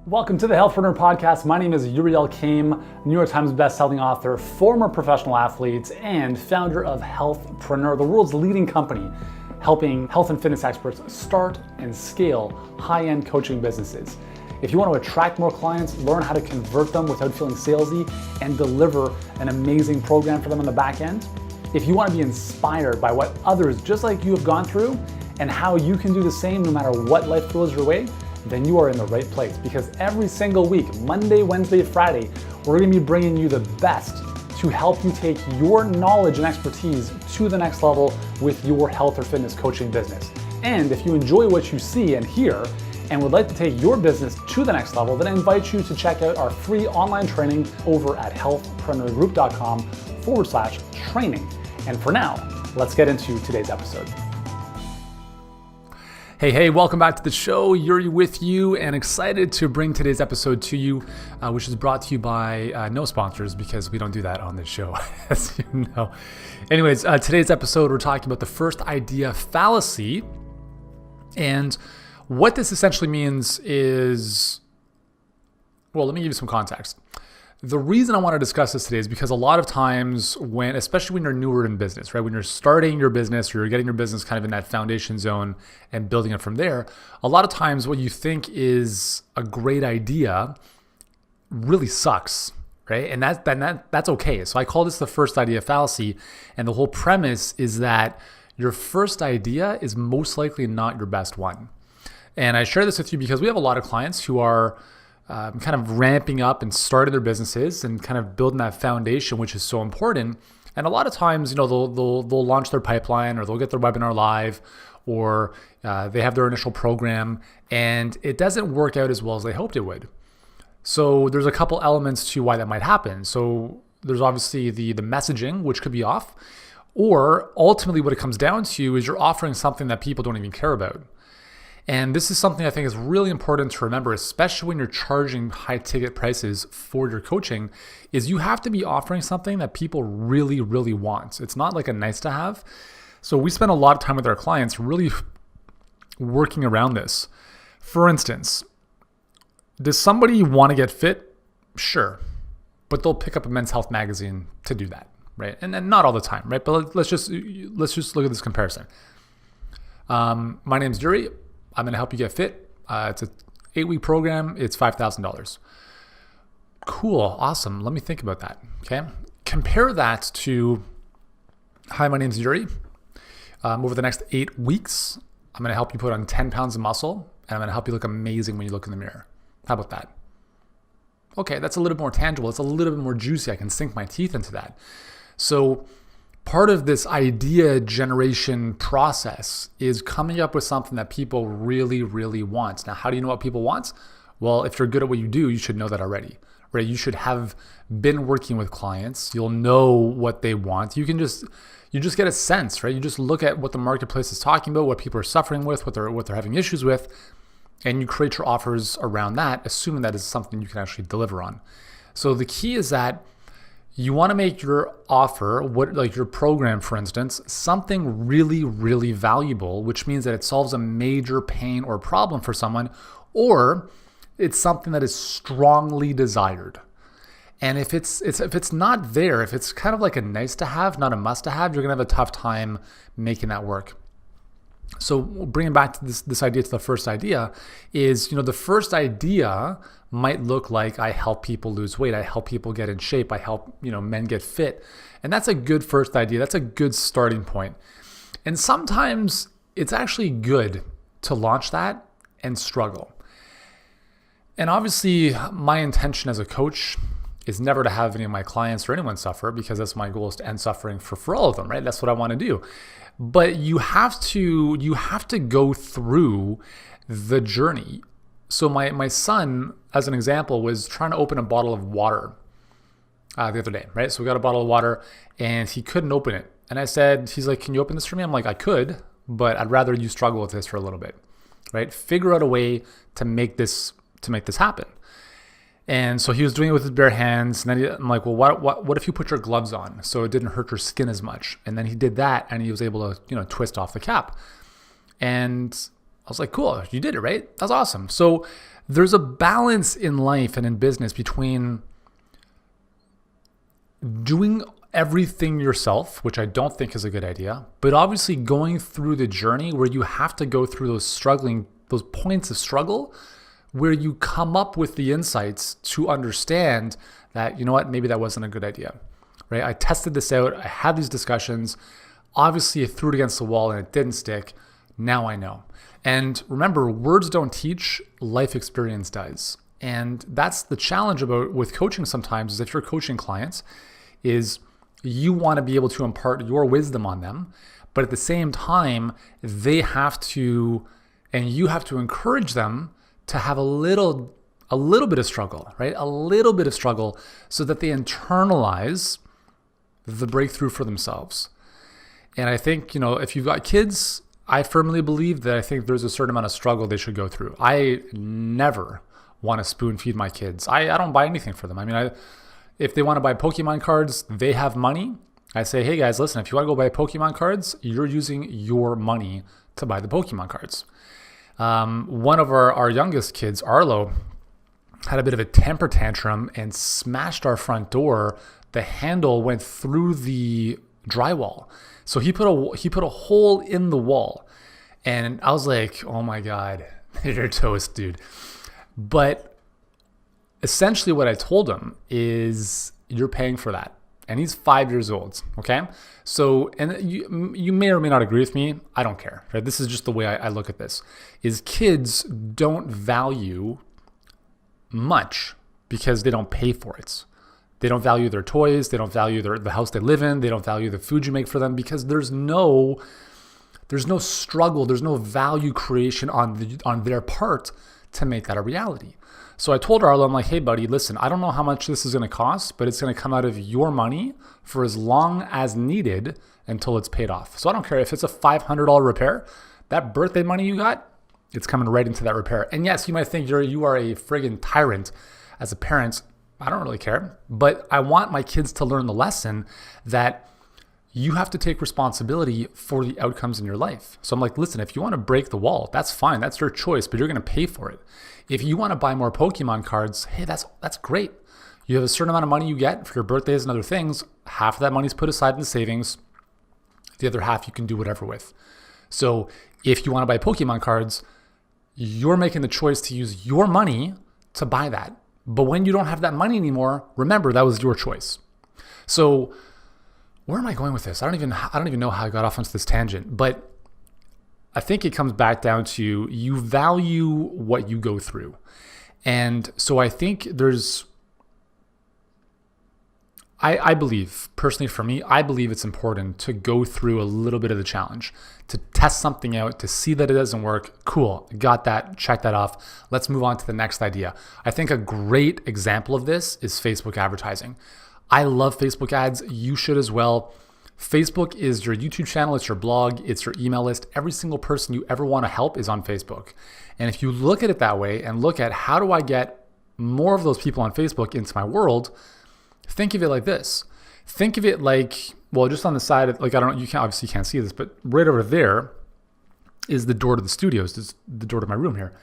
Welcome to the Healthpreneur podcast. My name is Yuri, New York Times bestselling author, former professional athlete, and founder of Healthpreneur, the world's leading company helping health and fitness experts start and scale high-end coaching businesses. If you want to attract more clients, learn how to convert them without feeling salesy, and deliver an amazing program for them on the back end, if you want to be inspired by what others just like you have gone through and how you can do the same no matter what life throws your way, then you are in the right place, because every single week, Monday, Wednesday, Friday, we're going to be bringing you the best to help you take your knowledge and expertise to the next level with your health or fitness coaching business. And if you enjoy what you see and hear and would like to take your business to the next level, then I invite you to check out our free online training over at healthpreneurgroup.com/training. And for now, let's get into today's episode. Hey, welcome back to the show. Yuri with you, and excited to bring today's episode to you, which is brought to you by no sponsors, because we don't do that on this show, as you know. Anyways, today's episode, we're talking about the first idea fallacy. And what this essentially means is, well, let me give you some context. The reason I want to discuss this today is because a lot of times especially when you're newer in business, right? When you're starting your business or you're getting your business kind of in that foundation zone and building it from there, a lot of times what you think is a great idea really sucks, right? And that's okay. So I call this the first idea fallacy. And the whole premise is that your first idea is most likely not your best one. And I share this with you because we have a lot of clients who are kind of ramping up and starting their businesses and kind of building that foundation, which is so important. And a lot of times, they'll launch their pipeline, or they'll get their webinar live, or they have their initial program, and it doesn't work out as well as they hoped it would. So there's a couple elements to why that might happen. So there's obviously the messaging, which could be off, or ultimately what it comes down to is you're offering something that people don't even care about. And this is something I think is really important to remember, especially when you're charging high ticket prices for your coaching, is you have to be offering something that people really, really want. It's not like a nice to have. So we spend a lot of time with our clients really working around this. For instance, does somebody want to get fit? Sure. But they'll pick up a Men's Health magazine to do that, right? And not all the time, right? But let's just look at this comparison. My name's Yuri. I'm going to help you get fit. It's an 8-week program. It's $5,000. Cool. Awesome. Let me think about that. Okay. Compare that to, hi, my name's Yuri. Over the next 8 weeks, I'm going to help you put on 10 pounds of muscle, and I'm going to help you look amazing when you look in the mirror. How about that? Okay. That's a little bit more tangible. It's a little bit more juicy. I can sink my teeth into that. So part of this idea generation process is coming up with something that people really, really want. Now, how do you know what people want? Well, if you're good at what you do, you should know that already, right? You should have been working with clients. You'll know what they want. You just get a sense, right? You just look at what the marketplace is talking about, what people are suffering with, what they're having issues with, and you create your offers around that, assuming that is something you can actually deliver on. So the key is that you want to make your offer, like your program, for instance, something really, really valuable, which means that it solves a major pain or problem for someone, or it's something that is strongly desired. And if it's not there, if it's kind of like a nice to have, not a must to have, you're going to have a tough time making that work. So bringing back to this idea to the first idea is, the first idea might look like I help people lose weight. I help people get in shape. I help, men get fit. And that's a good first idea. That's a good starting point. And sometimes it's actually good to launch that and struggle. And obviously my intention as a coach is never to have any of my clients or anyone suffer, because that's my goal, is to end suffering for all of them, right? That's what I want to do. But you have to go through the journey. So my son, as an example, was trying to open a bottle of water the other day, right? So we got a bottle of water and he couldn't open it. And he's like, can you open this for me? I'm like, I could, but I'd rather you struggle with this for a little bit, right? Figure out a way to make this happen. And so he was doing it with his bare hands. And then I'm like, well, what if you put your gloves on so it didn't hurt your skin as much? And then he did that, and he was able to, twist off the cap. And I was like, cool, you did it, right? That's awesome. So there's a balance in life and in business between doing everything yourself, which I don't think is a good idea, but obviously going through the journey where you have to go through those points of struggle where you come up with the insights to understand that, you know what, maybe that wasn't a good idea, right? I tested this out. I had these discussions. Obviously, I threw it against the wall and it didn't stick. Now I know. And remember, words don't teach, life experience does. And that's the challenge with coaching sometimes is if you're coaching clients is you want to be able to impart your wisdom on them, but at the same time, they have to, and you have to encourage them to have a little bit of struggle, right? A little bit of struggle so that they internalize the breakthrough for themselves. And I think, if you've got kids, I firmly believe that I think there's a certain amount of struggle they should go through. I never want to spoon feed my kids. I don't buy anything for them. I mean, if they want to buy Pokemon cards, they have money. I say, hey guys, listen, if you want to go buy Pokemon cards, you're using your money to buy the Pokemon cards. One of our youngest kids, Arlo, had a bit of a temper tantrum and smashed our front door. The handle went through the drywall. So he put a hole in the wall. And I was like, oh my God, you're toast, dude. But essentially what I told him is you're paying for that. And he's 5 years old, okay? So, and you may or may not agree with me. I don't care, right? This is just the way I look at this, is kids don't value much because they don't pay for it. They don't value their toys. They don't value the house they live in. They don't value the food you make for them because there's no struggle. There's no value creation on their part to make that a reality. So I told Arlo, I'm like, hey buddy, listen, I don't know how much this is going to cost, but it's going to come out of your money for as long as needed until it's paid off. So I don't care if it's a $500 repair, that birthday money you got, it's coming right into that repair. And yes, you might think you are a friggin' tyrant as a parent. I don't really care, but I want my kids to learn the lesson that you have to take responsibility for the outcomes in your life. So I'm like, listen, if you want to break the wall, that's fine. That's your choice, but you're going to pay for it. If you want to buy more Pokemon cards, hey, that's great. You have a certain amount of money you get for your birthdays and other things. Half of that money is put aside in the savings. The other half you can do whatever with. So if you want to buy Pokemon cards, you're making the choice to use your money to buy that. But when you don't have that money anymore, remember that was your choice. So where am I going with this? I don't even know how I got off onto this tangent, but I think it comes back down to you value what you go through. And so I think I believe, personally for me, I believe it's important to go through a little bit of the challenge, to test something out, to see that it doesn't work. Cool, got that, check that off. Let's move on to the next idea. I think a great example of this is Facebook advertising. I love Facebook ads. You should as well. Facebook is your YouTube channel, it's your blog, it's your email list. Every single person you ever want to help is on Facebook. And if you look at it that way and look at how do I get more of those people on Facebook into my world, think of it like this. Think of it like, well, just on the side, like, you can't see this, but right over there is the door to the studios, is the door to my room here.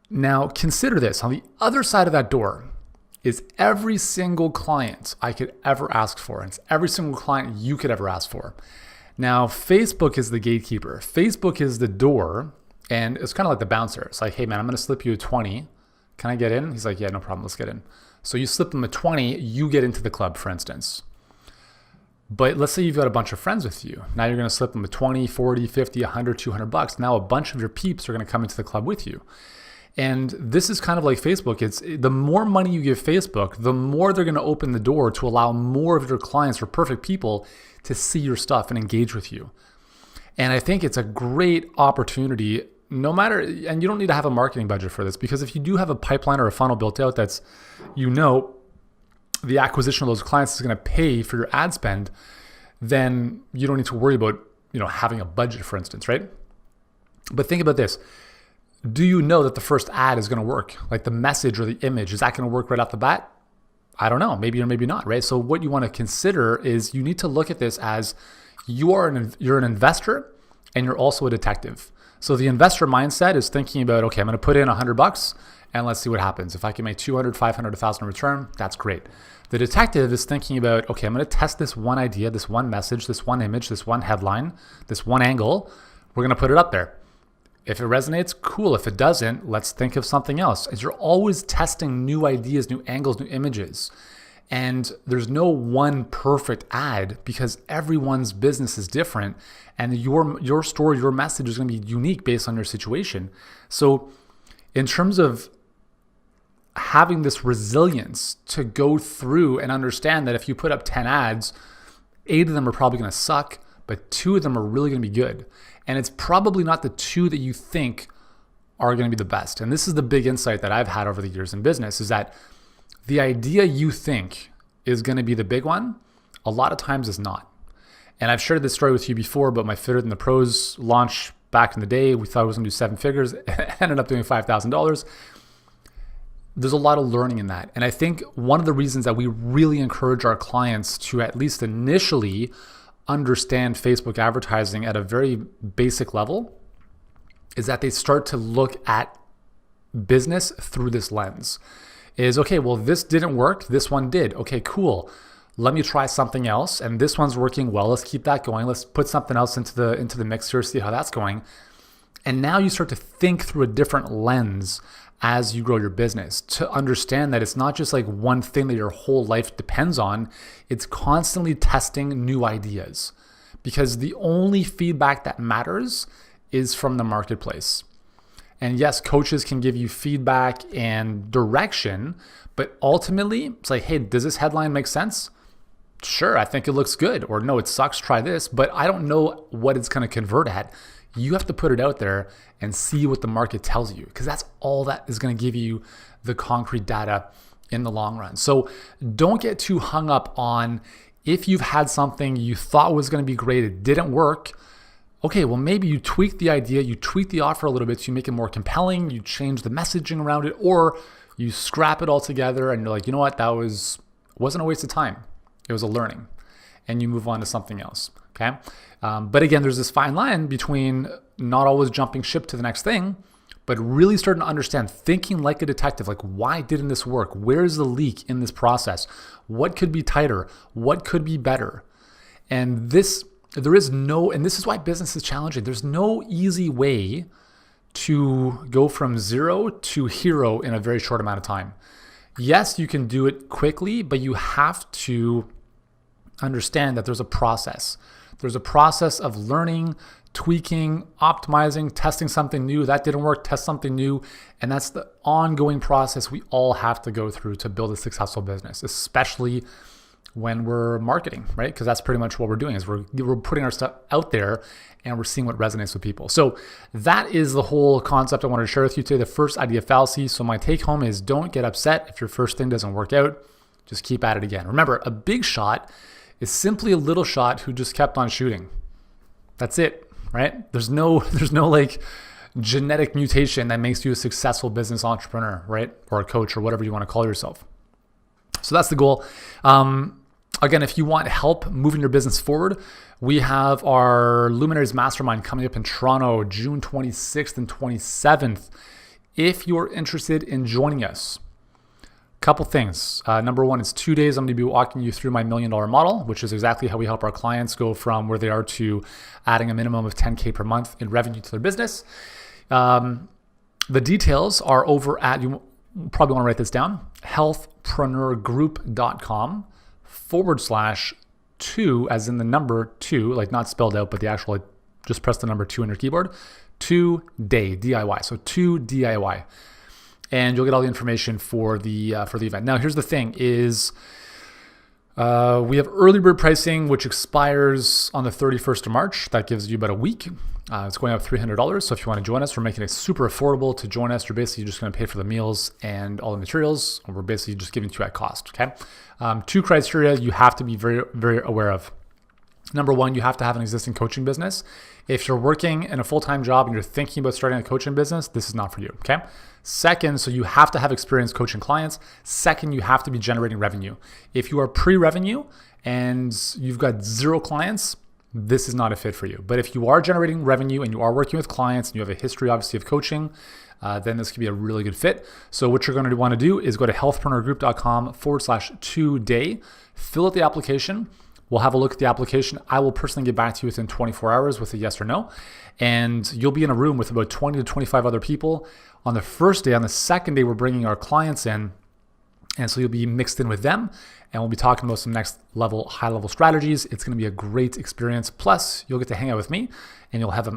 Now consider this, on the other side of that door is every single client I could ever ask for. And it's every single client you could ever ask for. Now, Facebook is the gatekeeper. Facebook is the door, and it's kind of like the bouncer. It's like, hey man, I'm gonna slip you a 20. Can I get in? He's like, yeah, no problem, let's get in. So you slip them a 20, you get into the club, for instance. But let's say you've got a bunch of friends with you. Now you're gonna slip them a 20, 40, 50, 100, $200. Now a bunch of your peeps are gonna come into the club with you. And this is kind of like Facebook. It's the more money you give Facebook, the more they're going to open the door to allow more of your clients or perfect people to see your stuff and engage with you. And I think it's a great opportunity, no matter, and you don't need to have a marketing budget for this, because if you do have a pipeline or a funnel built out that's, the acquisition of those clients is going to pay for your ad spend, then you don't need to worry about, having a budget, for instance, right? But think about this. Do you know that the first ad is going to work? Like the message or the image, is that going to work right off the bat? I don't know, maybe or maybe not, right? So what you want to consider is you need to look at this as you're an investor and you're also a detective. So the investor mindset is thinking about, okay, I'm going to put in $100 and let's see what happens. If I can make 200, 500, 1,000 return, that's great. The detective is thinking about, okay, I'm going to test this one idea, this one message, this one image, this one headline, this one angle. We're going to put it up there. If it resonates, cool. If it doesn't, let's think of something else. As you're always testing new ideas, new angles, new images. And there's no one perfect ad because everyone's business is different. And your story, your message is going to be unique based on your situation. So in terms of having this resilience to go through and understand that if you put up 10 ads, 8 of them are probably going to suck, but 2 of them are really going to be good. And it's probably not the 2 that you think are going to be the best. And this is the big insight that I've had over the years in business is that the idea you think is going to be the big one, a lot of times is not. And I've shared this story with you before, but my Fitter Than the Pros launch back in the day, we thought it was going to do 7 figures, ended up doing $5,000. There's a lot of learning in that. And I think one of the reasons that we really encourage our clients to at least initially understand Facebook advertising at a very basic level is that they start to look at business through this lens. Is, okay, well, this didn't work. This one did. Okay, cool. Let me try something else. And this one's working well. Let's keep that going. Let's put something else into the mix here, see how that's going. And now you start to think through a different lens as you grow your business to understand that it's not just like one thing that your whole life depends on. It's constantly testing new ideas because the only feedback that matters is from the marketplace. And yes, coaches can give you feedback and direction, but ultimately it's like, hey, does this headline make sense? Sure, I think it looks good. Or no, it sucks, try this, but I don't know what it's going to convert at. You have to put it out there and see what the market tells you because that's all that is going to give you the concrete data in the long run. So don't get too hung up on if you've had something you thought was going to be great, it didn't work. Okay, well, maybe you tweak the idea, you tweak the offer a little bit so you make it more compelling, you change the messaging around it, or you scrap it all together and you're like, you know what, that wasn't a waste of time. It was a learning. And you move on to something else, okay? But again, there's this fine line between not always jumping ship to the next thing, but really starting to understand, thinking like a detective, like why didn't this work? Where's the leak in this process? What could be tighter? What could be better? And this is why business is challenging. There's no easy way to go from 0 to hero in a very short amount of time. Yes, you can do it quickly, but you have to understand that there's a process. There's a process of learning, tweaking, optimizing, testing something new. That didn't work, test something new. And that's the ongoing process we all have to go through to build a successful business, especially when we're marketing, right? Because that's pretty much what we're doing is we're putting our stuff out there and we're seeing what resonates with people. So that is the whole concept I wanted to share with you today, the first idea fallacy. So my take home is don't get upset if your first thing doesn't work out. Just keep at it again. Remember, a big shot is simply a little shot who just kept on shooting. That's it, right? There's no like genetic mutation that makes you a successful business entrepreneur, right? Or a coach or whatever you want to call yourself. So that's the goal. Again, if you want help moving your business forward, we have our Luminaries Mastermind coming up in Toronto, June 26th and 27th. If you're interested in joining us, couple things. Number one, it's 2 days. I'm going to be walking you through my $1 million model, which is exactly how we help our clients go from where they are to adding a minimum of $10K per month in revenue to their business. The details are over at, you probably want to write this down, healthpreneurgroup.com/2, as in the number 2, like not spelled out, but the actual, like, just press the number 2 on your keyboard, 2-day, DIY. So 2DIY. And you'll get all the information for the event. Now, here's the thing is we have early bird pricing, which expires on the 31st of March. That gives you about a week. It's going up $300. So if you want to join us, we're making it super affordable to join us. You're basically just going to pay for the meals and all the materials. We're basically just giving it to you at cost, okay? 2 criteria you have to be very, very aware of. Number one, you have to have an existing coaching business. If you're working in a full-time job and you're thinking about starting a coaching business, this is not for you, okay? Second, so you have to have experience coaching clients. Second, you have to be generating revenue. If you are pre-revenue and you've got 0 clients, this is not a fit for you. But if you are generating revenue and you are working with clients and you have a history, obviously, of coaching, then this could be a really good fit. So what you're going to want to do is go to healthpreneurgroup.com/2day, fill out the application. We'll have a look at the application. I will personally get back to you within 24 hours with a yes or no. And you'll be in a room with about 20 to 25 other people. On the first day, on the second day, we're bringing our clients in. And so you'll be mixed in with them, and we'll be talking about some next level, high level strategies. It's going to be a great experience. Plus, you'll get to hang out with me, and you'll have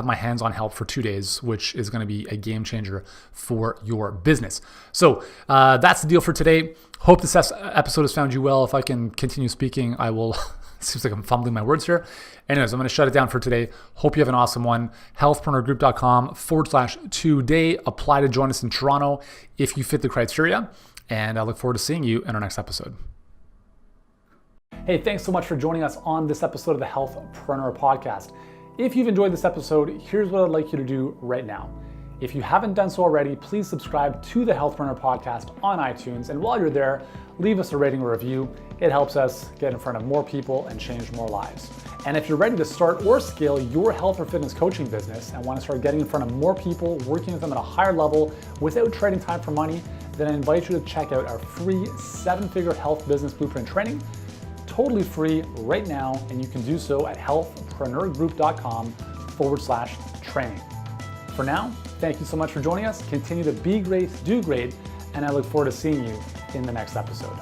my hands-on help for 2 days, which is going to be a game changer for your business. So that's the deal for today. Hope this episode has found you well. If I can continue speaking, I will. It seems like I'm fumbling my words here. Anyways, I'm going to shut it down for today. Hope you have an awesome one. healthpreneurgroup.com/2day. Apply to join us in Toronto if you fit the criteria. And I look forward to seeing you in our next episode. Hey, thanks so much for joining us on this episode of the Healthpreneur podcast. If you've enjoyed this episode, here's what I'd like you to do right now. If you haven't done so already, please subscribe to the Healthpreneur podcast on iTunes. And while you're there, leave us a rating or review. It helps us get in front of more people and change more lives. And if you're ready to start or scale your health or fitness coaching business and want to start getting in front of more people, working with them at a higher level without trading time for money, then I invite you to check out our free 7-figure health business blueprint training, totally free right now. And you can do so at healthpreneurgroup.com/training. For now, thank you so much for joining us. Continue to be great, do great, and I look forward to seeing you in the next episode.